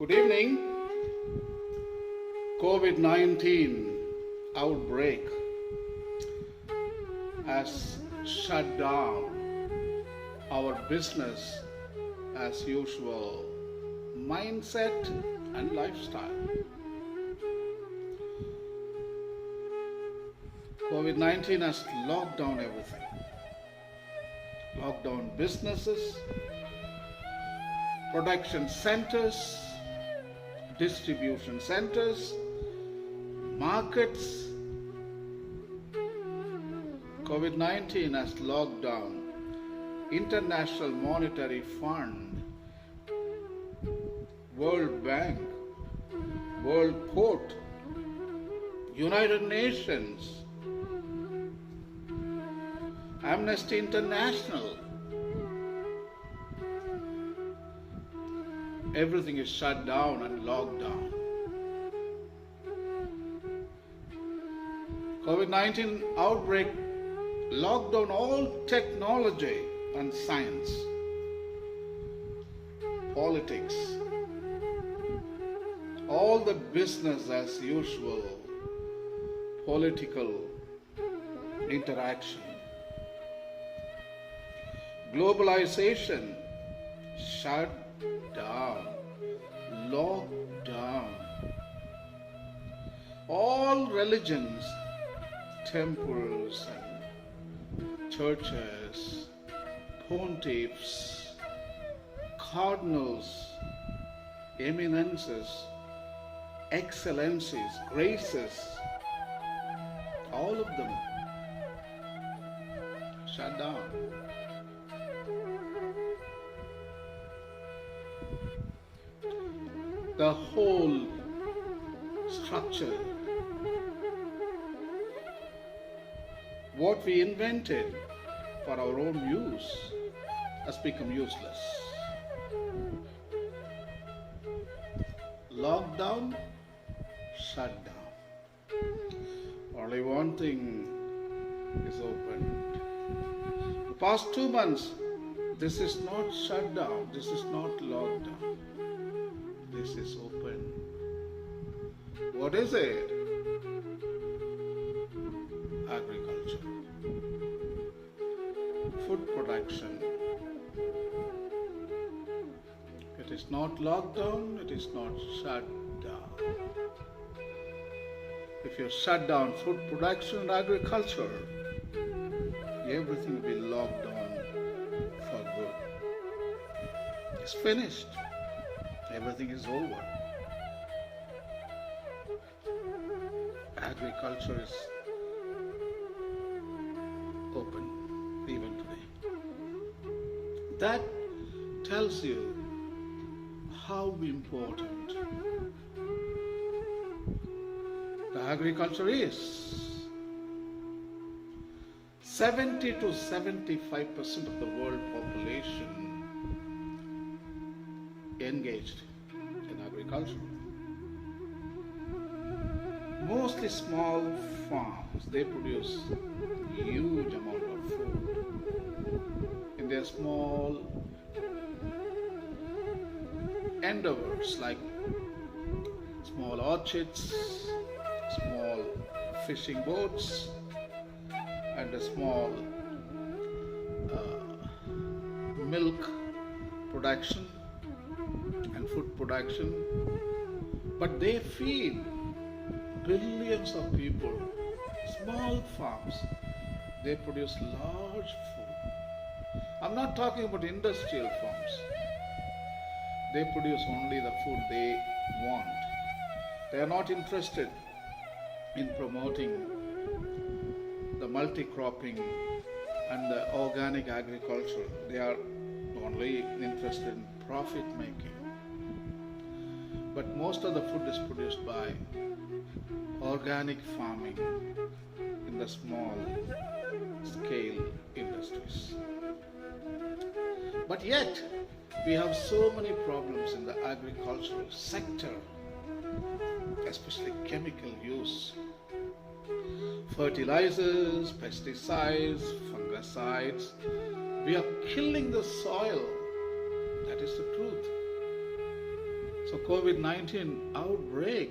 Good evening. COVID-19 outbreak has shut down our business as usual mindset and lifestyle. COVID-19 has locked down everything. Locked down businesses, production centers, distribution centers, markets. COVID-19 has locked down International Monetary Fund, World Bank, World Court, United Nations, Amnesty International. Everything is shut down and locked down. COVID-19 outbreak locked down all technology and science, politics, all the business as usual, political interaction. Globalization shut down, locked down. All religions, temples and churches, pontiffs, cardinals, eminences, excellencies, graces, all of them shut down. The whole structure, what we invented for our own use, has become useless. Lockdown, shut down. Only one thing is open. The past 2 months, this is not shut down, this is not lockdown. This is open. What is it? Agriculture, food production. It is not locked down, it is not shut down. If you shut down food production and agriculture, everything will be locked down for good. It's finished. Everything is over. Agriculture is open even today. That tells you how important the agriculture is. 70 to 75% of the world population engaged in agriculture. Mostly small farms, they produce huge amount of food in their small endeavors like small orchards, small fishing boats, and a small milk production and food production, but they feed billions of people. Small farms, they produce large food. I'm not talking about industrial farms. They produce only the food they want. They are not interested in promoting the multi-cropping and the organic agriculture. They are only interested in profit making. But most of the food is produced by organic farming in the small scale industries. But yet, we have so many problems in the agricultural sector, especially chemical use. Fertilizers, pesticides, fungicides. We are killing the soil. That is the truth. So COVID-19 outbreak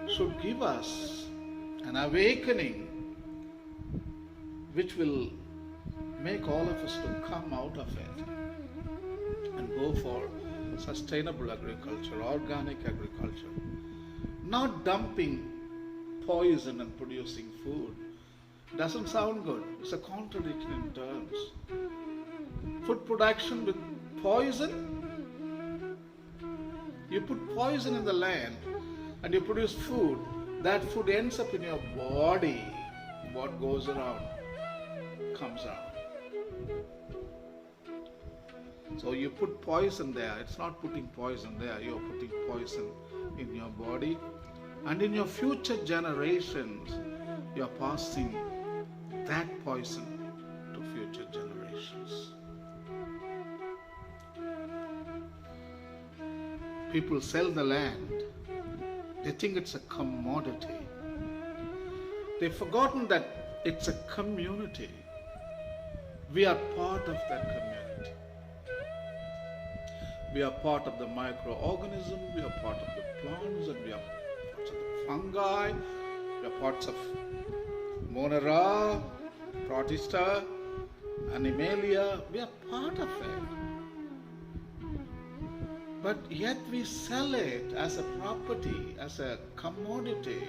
should give us an awakening which will make all of us to come out of it and go for sustainable agriculture, organic agriculture, not dumping poison and producing food. Doesn't sound good. It's a contradiction in terms. Food production with poison. You put poison in the land and you produce food. That food ends up in your body. What goes around comes out. So you put poison there. It's not putting poison there. You're putting poison in your body. And in your future generations, you're passing that poison to future generations. People sell the land. They think it's a commodity. They've forgotten that it's a community. We are part of that community. We are part of the microorganism, we are part of the plants, and we are parts of the fungi, we are parts of Monera, Protista, Animalia. We are part of it. But yet we sell it as a property, as a commodity.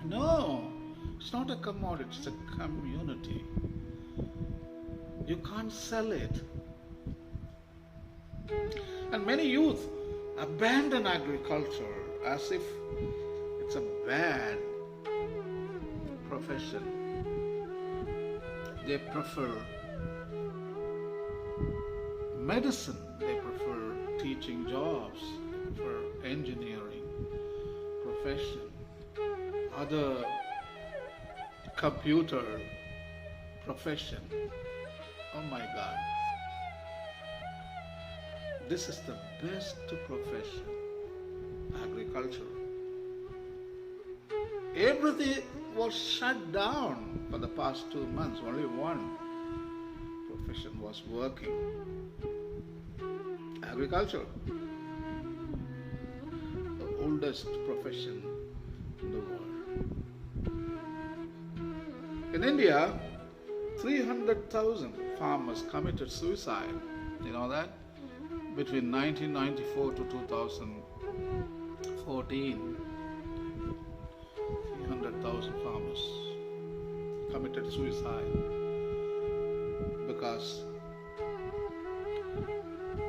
No, it's not a commodity, it's a community. You can't sell it. And many youth abandon agriculture as if it's a bad profession. They prefer medicine, they prefer teaching jobs, they prefer engineering profession, other computer profession. Oh my God. This is the best profession, agriculture. Everything was shut down for the past 2 months. Only one profession was working. Agriculture, the oldest profession in the world. In India, 300,000 farmers committed suicide. You know that? Between 1994 to 2014, 300,000 farmers committed suicide because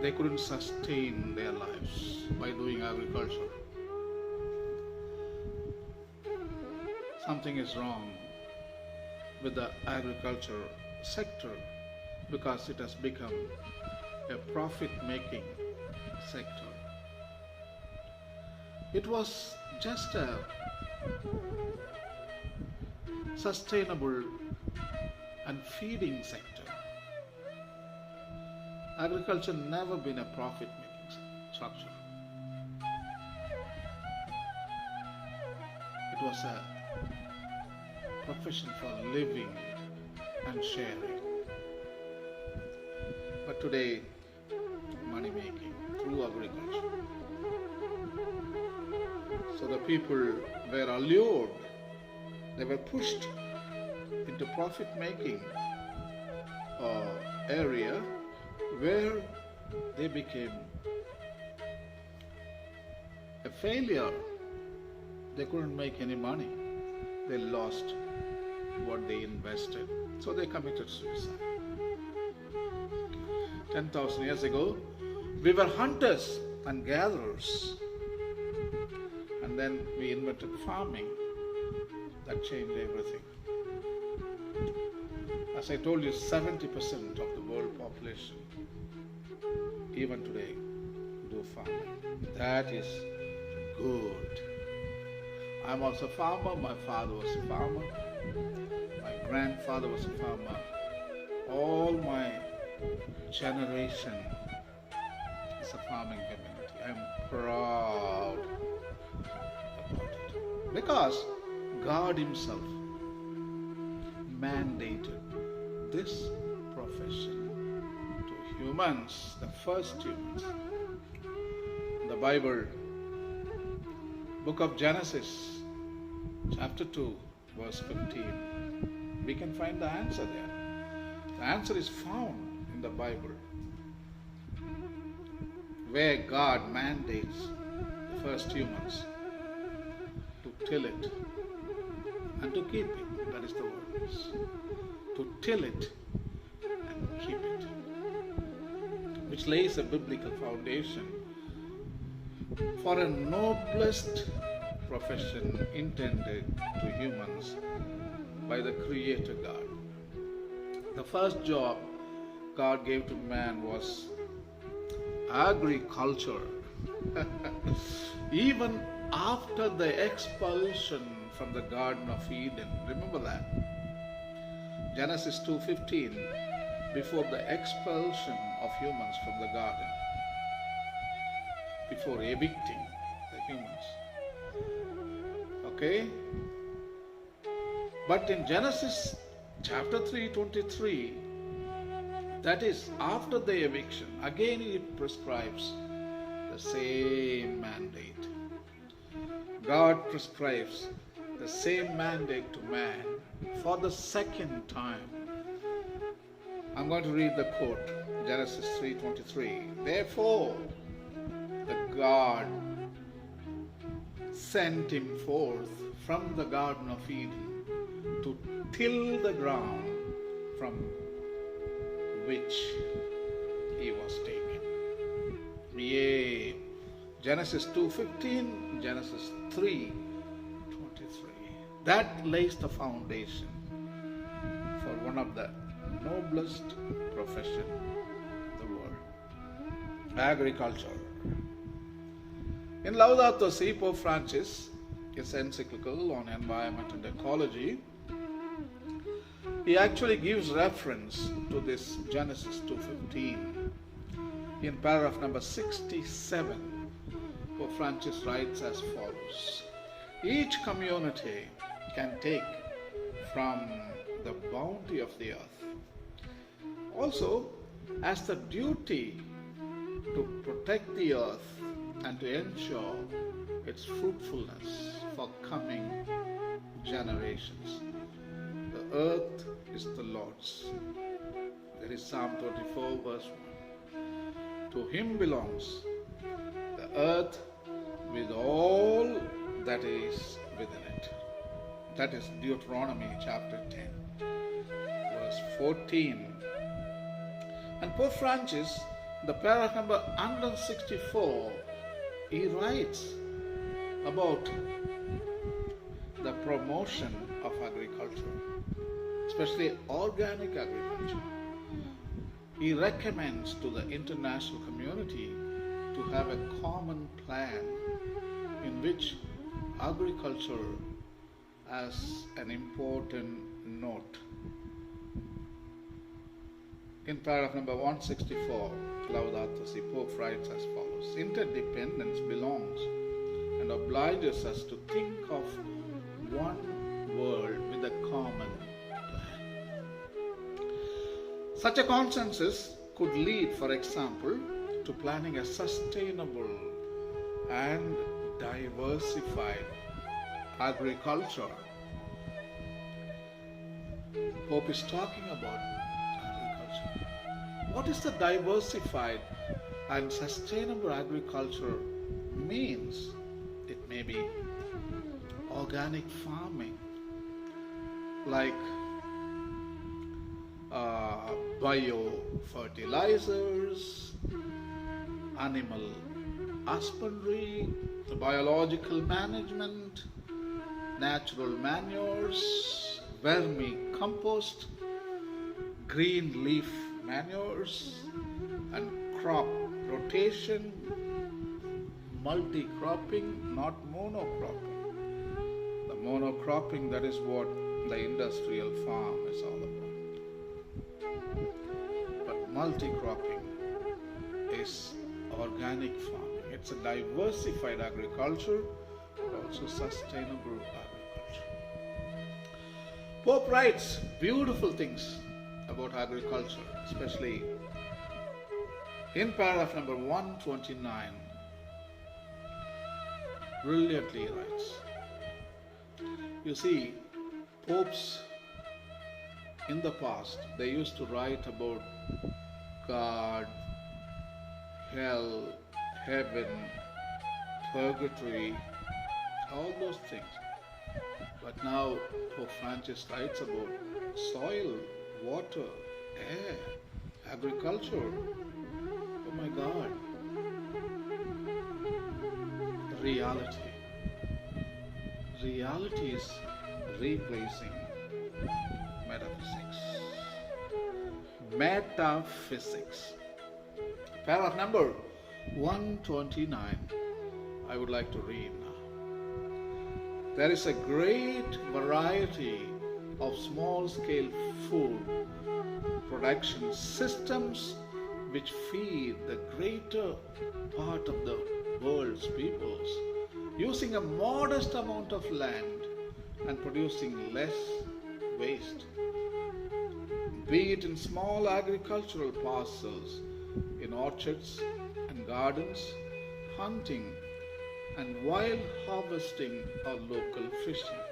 they couldn't sustain their lives by doing agriculture. Something is wrong with the agriculture sector because it has become a profit-making sector. It was just a sustainable and feeding sector. Agriculture never been a profit-making structure. It was a profession for living and sharing. But today, money making through agriculture. So the people were allured, they were pushed into profit making area where they became a failure. They couldn't make any money. They lost what they invested. So they committed suicide. 10,000 years ago, we were hunters and gatherers. And then we invented farming. That changed everything. As I told you, 70% of the world population, even today, do farming. That is good. I'm also a farmer. My father was a farmer. My grandfather was a farmer. All my generation is a farming community. I'm proud about it. Because God Himself mandated this profession to humans, the first humans. Bible, book of Genesis, chapter 2, verse 15, we can find the answer there. The answer is found in the Bible, where God mandates the first humans to till it and to keep it. That is the word. To till it and keep it, which lays a biblical foundation for a noblest profession intended to humans by the Creator God. The first job God gave to man was agriculture. Even after the expulsion from the Garden of Eden, remember that? Genesis 2:15, before the expulsion of humans from the garden, before evicting the humans. Okay? But in Genesis chapter 3:23, that is after the eviction, again it prescribes the same mandate. God prescribes the same mandate to man for the second time. I'm going to read the quote, Genesis 3:23. Therefore, the God sent him forth from the Garden of Eden to till the ground from which he was taken. Yea. Genesis 2:15, Genesis 3:23. That lays the foundation for one of the noblest profession in the world, agriculture. In Laudato Si, Pope Francis, his encyclical on environment and ecology, he actually gives reference to this Genesis 2:15. In paragraph number 67, Pope Francis writes as follows: each community can take from the bounty of the earth, also has the duty to protect the earth and to ensure its fruitfulness for coming generations. The earth is the Lord's. That is Psalm 34 verse 1. To him belongs the earth with all that is within it. That is Deuteronomy chapter 10 verse 14. And Pope Francis, the paragraph number 164, he writes about the promotion of agriculture, especially organic agriculture. He recommends to the international community to have a common plan in which agriculture has an important note. In paragraph number 164, Laudato Si, Pope writes as follows: interdependence belongs and obliges us to think of one world with a common plan. Such a consensus could lead, for example, to planning a sustainable and diversified agriculture. Pope is talking about agriculture. What is the diversified and sustainable agriculture means? It may be organic farming, like biofertilizers, animal husbandry, biological management, natural manures, vermicompost, green leaf manures, and crop rotation, multi-cropping, not monocropping. The monocropping, that is what the industrial farm is all about. But multi-cropping is organic farming. It's a diversified agriculture, but also sustainable agriculture. Pope writes beautiful things about agriculture, especially in paragraph number 129. brilliantly writes. You see, popes in the past, they used to write about God, hell, heaven, purgatory, all those things. But now Pope Francis writes about soil, water, air, agriculture. Oh my God. Reality. Reality is replacing metaphysics. Metaphysics. Paragraph number 129. I would like to read now. There is a great variety of small-scale food production systems which feed the greater part of the world's peoples using a modest amount of land and producing less waste. Be it in small agricultural parcels, in orchards and gardens, hunting and wild harvesting or local fishing.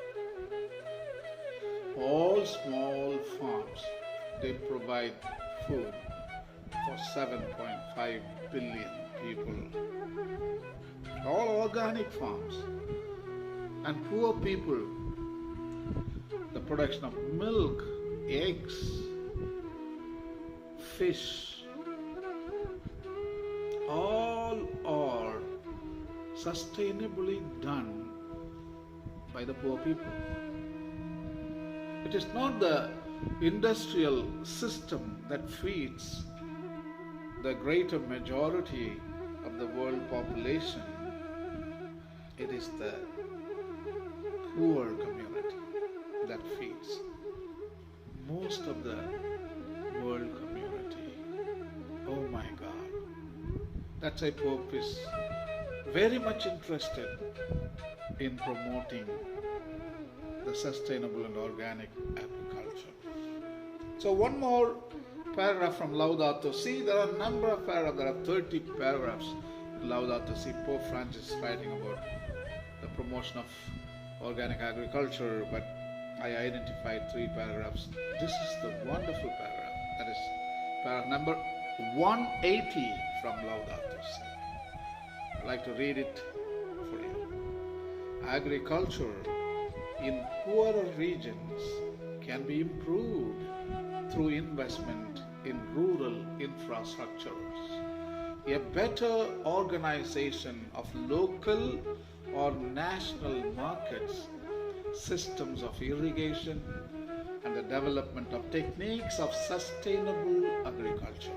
All small farms, they provide food for 7.5 billion people. All organic farms. And poor people, the production of milk, eggs, fish, all are sustainably done by the poor people. It is not the industrial system that feeds the greater majority of the world population. It is the poor community that feeds most of the world community. Oh my God. That's why Pope is very much interested in promoting the sustainable and organic agriculture. So one more paragraph from Laudato Si. There are a number of paragraphs. There are 30 paragraphs in Laudato Si. Pope Francis is writing about the promotion of organic agriculture, but I identified 3 paragraphs. This is the wonderful paragraph. That is paragraph number 180 from Laudato Si. I'd like to read it for you. Agriculture in poorer regions can be improved through investment in rural infrastructures, a better organization of local or national markets, systems of irrigation, and the development of techniques of sustainable agriculture.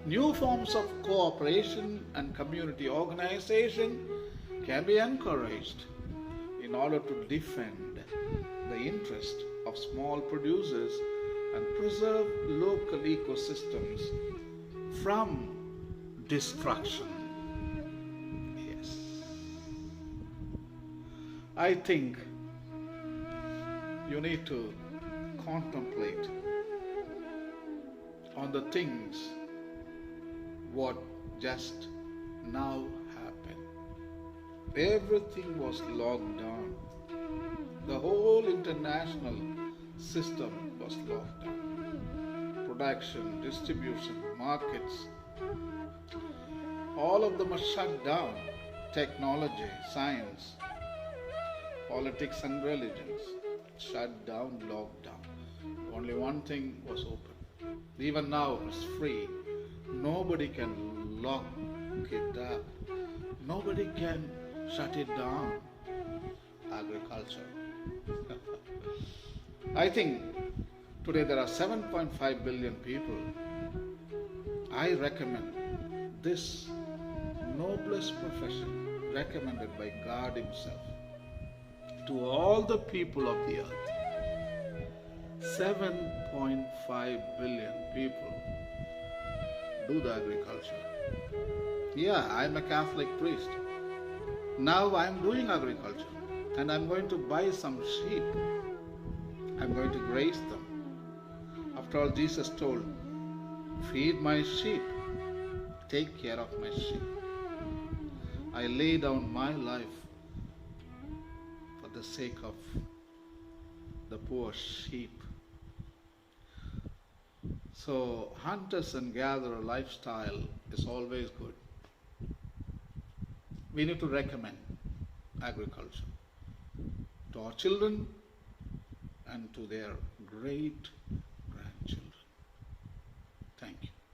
New forms of cooperation and community organization can be encouraged in order to defend the interest of small producers and preserve local ecosystems from destruction. Yes. I think you need to contemplate on the things what just now happened. Everything was locked down. The whole international system was locked down. Production, distribution, markets, all of them are shut down. Technology, science, politics and religions, shut down, locked down. Only one thing was open. Even now it's free. Nobody can lock it up. Nobody can shut it down. Agriculture. I think today there are 7.5 billion people. I recommend this noblest profession recommended by God Himself to all the people of the earth. 7.5 billion people do the agriculture. Yeah, I'm a Catholic priest. Now I'm doing agriculture and I'm going to buy some sheep. I'm going to graze them. After all, Jesus told, feed my sheep, take care of my sheep. I lay down my life for the sake of the poor sheep. So, hunters and gatherer lifestyle is always good. We need to recommend agriculture to our children and to their great grandchildren. Thank you.